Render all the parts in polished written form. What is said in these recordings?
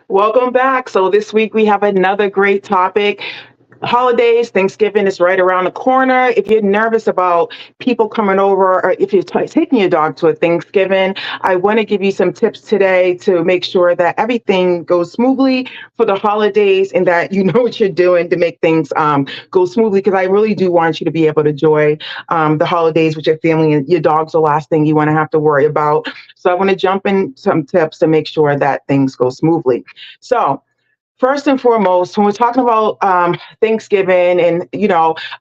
Welcome back. So this week we have another great topic. Holidays, Thanksgiving is right around the corner. If you're nervous about people coming over or if you're taking your dog to a Thanksgiving, I want to give you some tips today to make sure that everything goes smoothly for the holidays and that you know what you're doing to make things go smoothly. Because I really do want you to be able to enjoy the holidays with your family, and your dog's the last thing you want to have to worry about. So I want to jump in some tips to make sure that things go smoothly. So, first and foremost, when we're talking about Thanksgiving, and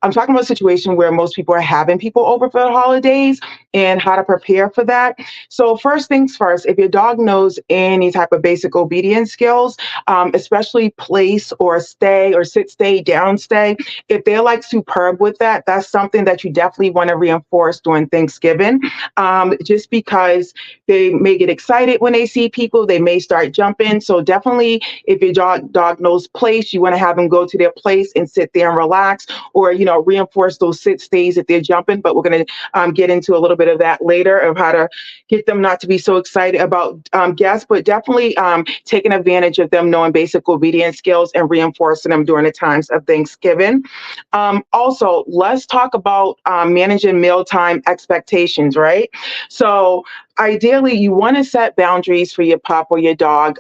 I'm talking about a situation where most people are having people over for the holidays and how to prepare for that. So, first things first, if your dog knows any type of basic obedience skills, especially place or stay or sit, stay, down, stay, if they're like superb with that, that's something that you definitely want to reinforce during Thanksgiving. Just because they may get excited when they see people, they may start jumping. So, definitely if your dog knows place, you want to have them go to their place and sit there and relax, or reinforce those sit stays if they're jumping. But we're going to get into a little bit of that later of how to get them not to be so excited about guests, but definitely taking advantage of them knowing basic obedience skills and reinforcing them during the times of Thanksgiving. Also, let's talk about managing mealtime expectations, right? So ideally you want to set boundaries for your pup or your dog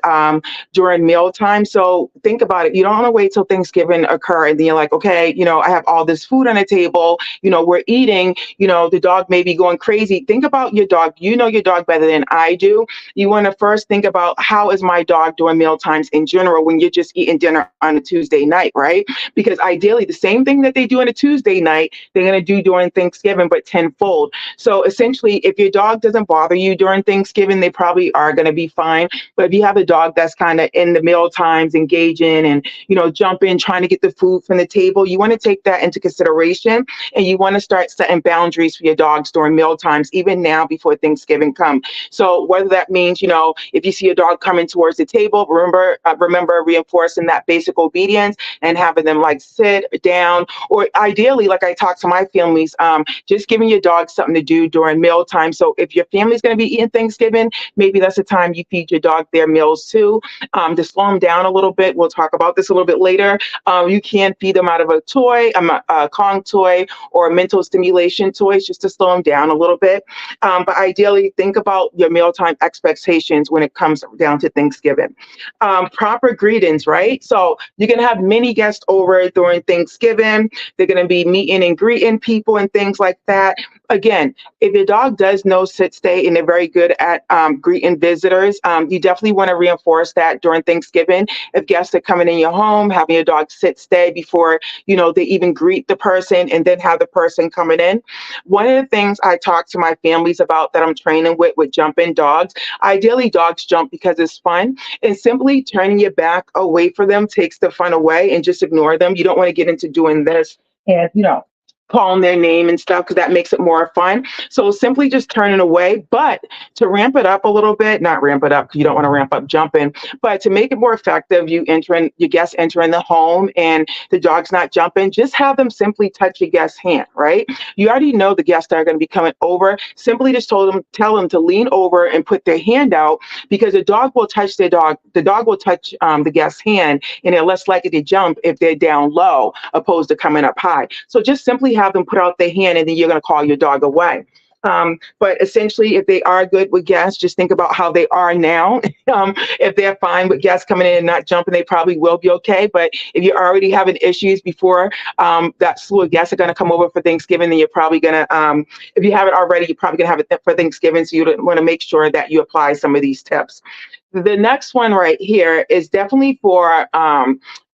during mealtime. So think about it. You don't want to wait till Thanksgiving occur and then you're like, okay, I have all this food on the table, we're eating, the dog may be going crazy. Think about your dog. You know your dog better than I do. You want to first think about, how is my dog during meal times in general when you're just eating dinner on a Tuesday night, right? Because ideally the same thing that they do on a Tuesday night, they're going to do during Thanksgiving, but tenfold. So essentially, if your dog doesn't bother you during Thanksgiving, they probably are going to be fine. But if you have a dog that's kind of in the meal times, engaging and jumping, trying to get the food from the table, you want to take that into consideration, and you want to start setting boundaries for your dogs during meal times, even now before Thanksgiving come. So whether that means, if you see a dog coming towards the table, remember reinforcing that basic obedience and having them like sit down, or ideally, like I talk to my families, just giving your dog something to do during meal time. So if your family's going to be eating Thanksgiving, maybe that's the time you feed your dog their meals too, to slow them down a little bit. We'll talk about this a little bit later. You can feed them out of a toy, a Kong toy, or a mental stimulation toys, just to slow them down a little bit. But ideally, think about your mealtime expectations when it comes down to Thanksgiving. Proper greetings, right? So you're going to have many guests over during Thanksgiving. They're going to be meeting and greeting people and things like that. Again, if your dog does know sit stay and they're very good at greeting visitors, you definitely want to reinforce that during Thanksgiving. If guests are coming in your home, having your dog sit stay before they even greet the person, and then have the person coming in. One of the things I talk to my families about that I'm training with jumping dogs, ideally dogs jump because it's fun, and simply turning your back away for them takes the fun away, and just ignore them. You don't want to get into doing this and calling their name and stuff, because that makes it more fun. So simply just turning away. But to ramp it up a little bit, not ramp it up because you don't want to ramp up jumping, but to make it more effective, your guests entering the home and the dog's not jumping, just have them simply touch your guest's hand, right? You already know the guests that are going to be coming over. Simply just tell them to lean over and put their hand out, because the dog will touch the dog will touch the guest's hand, and they're less likely to jump if they're down low opposed to coming up high. So just simply have them put out their hand, and then you're going to call your dog away. But essentially, if they are good with guests, just think about how they are now. If they're fine with guests coming in and not jumping, they probably will be okay. But if you're already having issues before that slew of guests are going to come over for Thanksgiving, then you're probably going to, if you haven't already, you're probably going to have it for Thanksgiving. So you want to make sure that you apply some of these tips. The next one right here is definitely for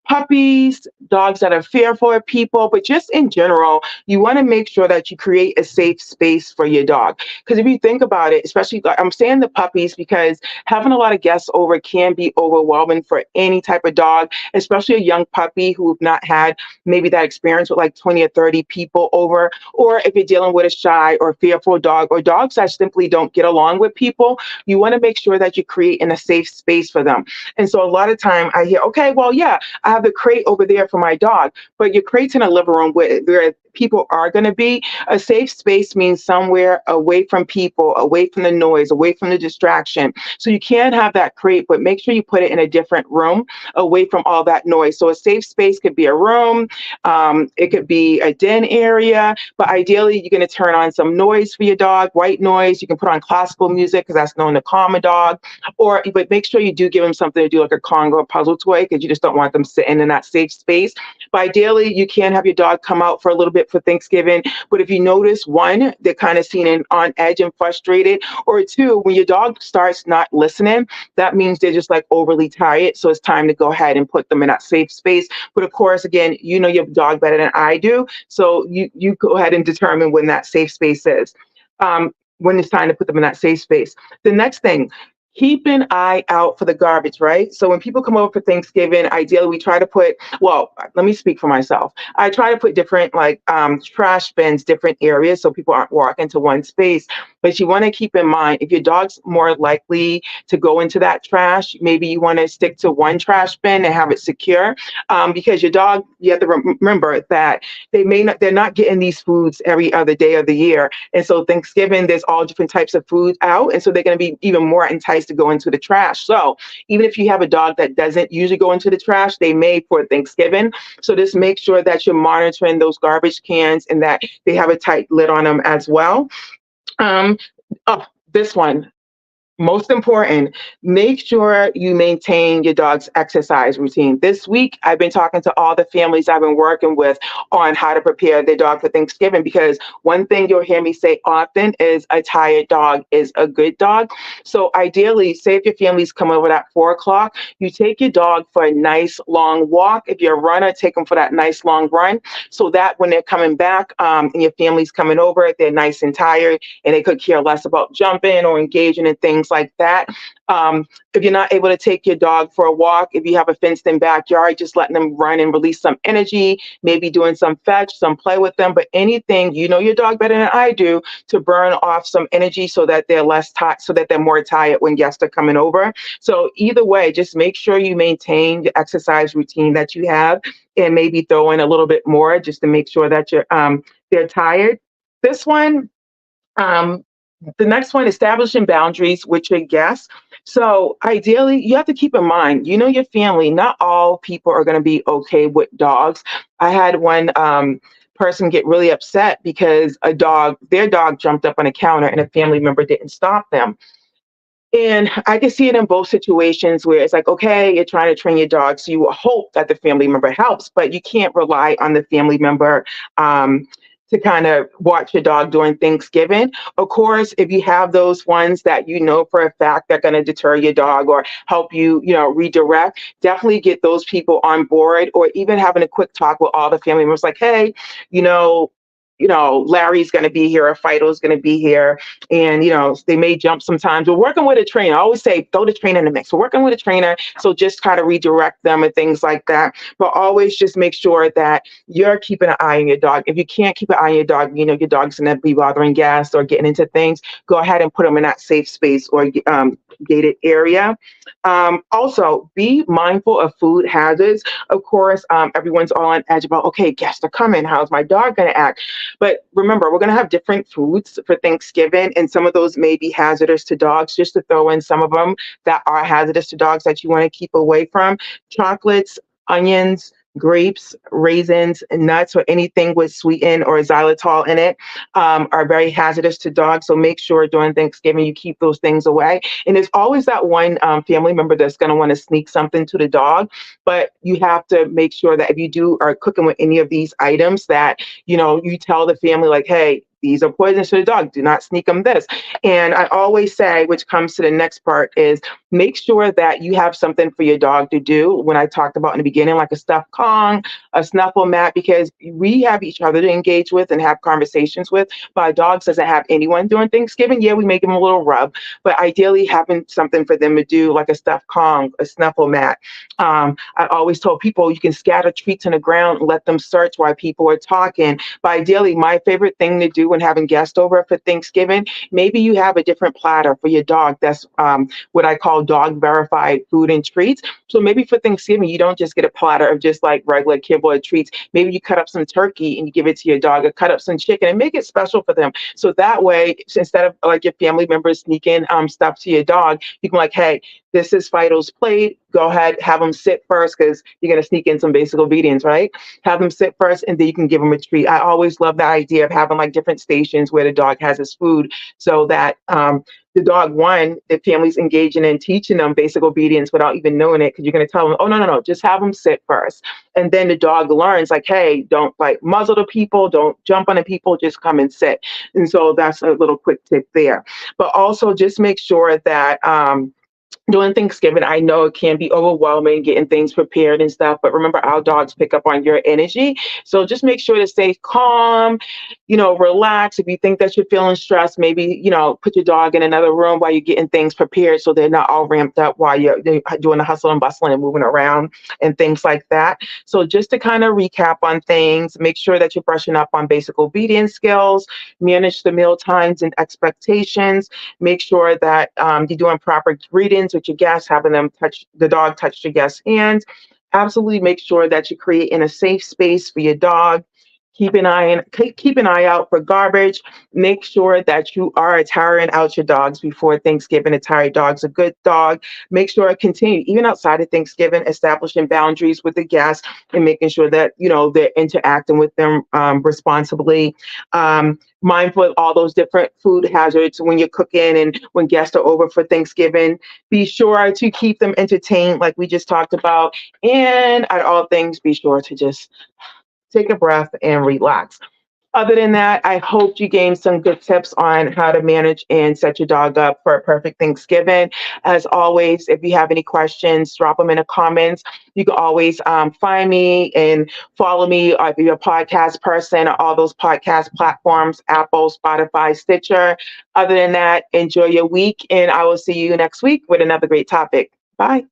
puppies, dogs that are fearful of people, but just in general, you want to make sure that you create a safe space for your dog. Because if you think about it, especially, like, I'm saying the puppies because having a lot of guests over can be overwhelming for any type of dog, especially a young puppy who've not had maybe that experience with like 20 or 30 people over, or if you're dealing with a shy or fearful dog, or dogs that simply don't get along with people, you want to make sure that you create in a safe space for them. And so a lot of time I hear, okay, well, yeah, I have have the crate over there for my dog, but your crate's in a living room where people are going to be. A safe space means somewhere away from people, away from the noise, away from the distraction. So you can have that crate, but make sure you put it in a different room away from all that noise. So a safe space could be a room, it could be a den area, but ideally you're going to turn on some noise for your dog, white noise. You can put on classical music because that's known to calm a dog. But make sure you do give them something to do, like a Congo or puzzle toy, because you just don't want them sitting in that safe space. But ideally, you can have your dog come out for a little bit for Thanksgiving. But if you notice, one, they're kind of seen on edge and frustrated, or two, when your dog starts not listening, that means they're just like overly tired. So it's time to go ahead and put them in that safe space. But of course, again, you know your dog better than I do, so you go ahead and determine when that safe space is. When it's time to put them in that safe space. The next thing, keep an eye out for the garbage, right? So when people come over for Thanksgiving, ideally we try to put, well, let me speak for myself. I try to put different like trash bins, different areas so people aren't walking to one space. But you want to keep in mind, if your dog's more likely to go into that trash, maybe you want to stick to one trash bin and have it secure, because your dog, you have to remember that they're not getting these foods every other day of the year. And so Thanksgiving, there's all different types of food out. And so they're going to be even more enticed to go into the trash. So even if you have a dog that doesn't usually go into the trash, they may for Thanksgiving. So just make sure that you're monitoring those garbage cans and that they have a tight lid on them as well. Um, oh, this one, most important, make sure you maintain your dog's exercise routine. This week, I've been talking to all the families I've been working with on how to prepare their dog for Thanksgiving, because one thing you'll hear me say often is a tired dog is a good dog. So ideally, say if your family's come over at 4 o'clock, you take your dog for a nice long walk. If you're a runner, take them for that nice long run, so that when they're coming back and your family's coming over, they're nice and tired and they could care less about jumping or engaging in things like that. If you're not able to take your dog for a walk, if you have a fenced in backyard, just letting them run and release some energy, maybe doing some fetch, some play with them, but anything, you know your dog better than I do, to burn off some energy so that they're less tired, so that they're more tired when guests are coming over. So either way, just make sure you maintain the exercise routine that you have, and maybe throw in a little bit more just to make sure that they're tired. This one, the next one, establishing boundaries with your guests. So ideally, you have to keep in mind, you know your family, not all people are going to be okay with dogs. I had one person get really upset because their dog jumped up on a counter and a family member didn't stop them. And I can see it in both situations where it's like, okay, you're trying to train your dog, so you hope that the family member helps, but you can't rely on the family member to kind of watch your dog during Thanksgiving. Of course, if you have those ones that you know for a fact they're going to deter your dog or help you, redirect, definitely get those people on board, or even having a quick talk with all the family members like, hey, you know, Larry's going to be here, or Fido's going to be here, and, they may jump sometimes. We're working with a trainer. I always say, throw the trainer in the mix. We're working with a trainer, so just kind of redirect them and things like that. But always just make sure that you're keeping an eye on your dog. If you can't keep an eye on your dog, your dog's going to be bothering guests or getting into things, go ahead and put them in that safe space or gated area. Also, be mindful of food hazards. Of course, everyone's all on edge about, okay, guests are coming. How's my dog going to act? But remember, we're going to have different foods for Thanksgiving, and some of those may be hazardous to dogs. Just to throw in some of them that are hazardous to dogs that you want to keep away from: chocolates, onions, grapes, raisins, nuts, or anything with sweetened or xylitol in it are very hazardous to dogs. So make sure during Thanksgiving you keep those things away. And there's always that one family member that's going to want to sneak something to the dog. But you have to make sure that if you are cooking with any of these items, that you tell the family like, hey, these are poisonous to the dog. Do not sneak them this. And I always say, which comes to the next part, is make sure that you have something for your dog to do. When I talked about in the beginning, like a stuffed Kong, a snuffle mat, because we have each other to engage with and have conversations with. But our dogs doesn't have anyone during Thanksgiving. Yeah, we make them a little rub, but ideally having something for them to do, like a stuffed Kong, a snuffle mat. I always told people you can scatter treats on the ground and let them search while people are talking. But ideally, my favorite thing to do when having guests over for Thanksgiving, maybe you have a different platter for your dog that's what I call dog verified food and treats. So maybe for Thanksgiving, you don't just get a platter of just like regular kibble or treats. Maybe you cut up some turkey and you give it to your dog, or cut up some chicken and make it special for them. So that way, instead of like your family members sneaking stuff to your dog, you can like, hey, this is Fido's plate. Go ahead, have them sit first because you're going to sneak in some basic obedience, right? Have them sit first and then you can give them a treat. I always love the idea of having like different stations where the dog has his food so that the dog, one, the family's engaging in teaching them basic obedience without even knowing it because you're going to tell them, oh, no, no, no, just have them sit first. And then the dog learns like, hey, don't like muzzle the people, don't jump on the people, just come and sit. And so that's a little quick tip there. But also just make sure that during Thanksgiving, I know it can be overwhelming getting things prepared and stuff, but remember, our dogs pick up on your energy. So just make sure to stay calm, relax. If you think that you're feeling stressed, maybe, put your dog in another room while you're getting things prepared so they're not all ramped up while they're doing the hustle and bustling and moving around and things like that. So just to kind of recap on things, make sure that you're brushing up on basic obedience skills, manage the meal times and expectations, make sure that you're doing proper greetings with your guests, having them touch the dog, touch the guest's hands. Absolutely make sure that you create in a safe space for your dog. Keep an eye out for garbage. Make sure that you are tiring out your dogs before Thanksgiving. A tired dog's a good dog. Make sure it continue even outside of Thanksgiving, establishing boundaries with the guests and making sure that they're interacting with them responsibly. Mindful of all those different food hazards when you're cooking and when guests are over for Thanksgiving. Be sure to keep them entertained, like we just talked about. And at all things, be sure to just take a breath and relax. Other than that, I hope you gained some good tips on how to manage and set your dog up for a perfect Thanksgiving. As always, if you have any questions, drop them in the comments. You can always find me and follow me if you're a podcast person or all those podcast platforms, Apple, Spotify, Stitcher. Other than that, enjoy your week, and I will see you next week with another great topic. Bye.